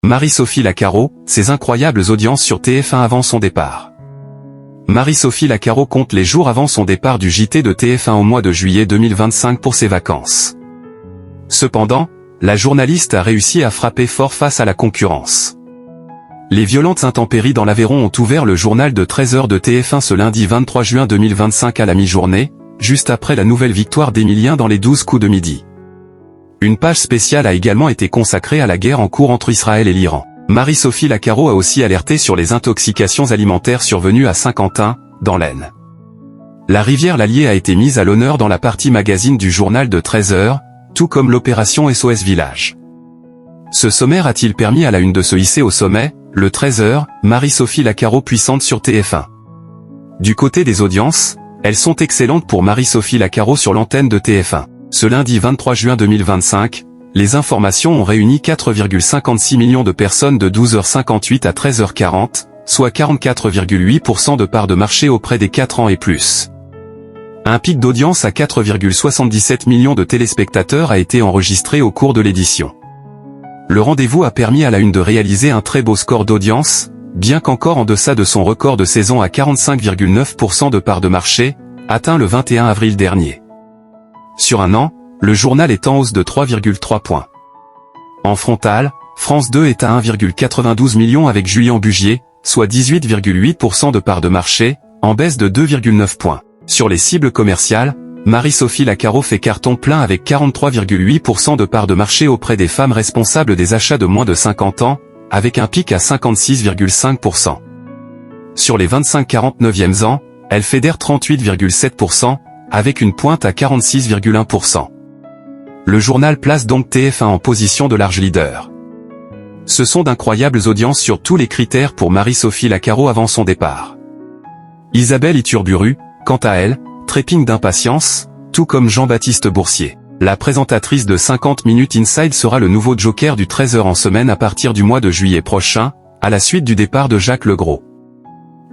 Marie-Sophie Lacaro, ses incroyables audiences sur TF1 avant son départ. Marie-Sophie Lacaro compte les jours avant son départ du JT de TF1 au mois de juillet 2025 pour ses vacances. Cependant, la journaliste a réussi à frapper fort face à la concurrence. Les violentes intempéries dans l'Aveyron ont ouvert le journal de 13h de TF1 ce lundi 23 juin 2025 à la mi-journée, juste après la nouvelle victoire d'Emilien dans les 12 coups de midi. Une page spéciale a également été consacrée à la guerre en cours entre Israël et l'Iran. Marie-Sophie Lacaro a aussi alerté sur les intoxications alimentaires survenues à Saint-Quentin, dans l'Aisne. La rivière l'Allier a été mise à l'honneur dans la partie magazine du journal de 13h, tout comme l'opération SOS Village. Ce sommaire a-t-il permis à la une de se hisser au sommet, le 13h, Marie-Sophie Lacaro puissante sur TF1. Du côté des audiences, elles sont excellentes pour Marie-Sophie Lacaro sur l'antenne de TF1. Ce lundi 23 juin 2025, les informations ont réuni 4,56 millions de personnes de 12h58 à 13h40, soit 44,8% de part de marché auprès des 4 ans et plus. Un pic d'audience à 4,77 millions de téléspectateurs a été enregistré au cours de l'édition. Le rendez-vous a permis à la une de réaliser un très beau score d'audience, bien qu'encore en deçà de son record de saison à 45,9% de part de marché, atteint le 21 avril dernier. Sur un an, le journal est en hausse de 3,3 points. En frontal, France 2 est à 1,92 million avec Julien Bugier, soit 18,8% de part de marché, en baisse de 2,9 points. Sur les cibles commerciales, Marie-Sophie Lacaro fait carton plein avec 43,8% de part de marché auprès des femmes responsables des achats de moins de 50 ans, avec un pic à 56,5%. Sur les 25-49e ans, elle fédère 38,7%, avec une pointe à 46,1%. Le journal place donc TF1 en position de large leader. Ce sont d'incroyables audiences sur tous les critères pour Marie-Sophie Lacaro avant son départ. Isabelle Iturburu, quant à elle, trépigne d'impatience, tout comme Jean-Baptiste Boursier. La présentatrice de 50 minutes Inside sera le nouveau joker du 13h en semaine à partir du mois de juillet prochain, à la suite du départ de Jacques Legros.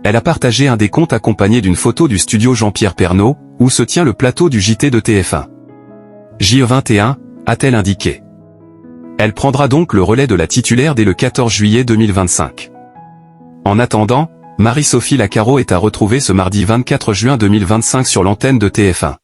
Elle a partagé un décompte accompagné d'une photo du studio Jean-Pierre Pernaut, où se tient le plateau du JT de TF1. JE21, a-t-elle indiqué. Elle prendra donc le relais de la titulaire dès le 14 juillet 2025. En attendant, Marie-Sophie Lacaro est à retrouver ce mardi 24 juin 2025 sur l'antenne de TF1.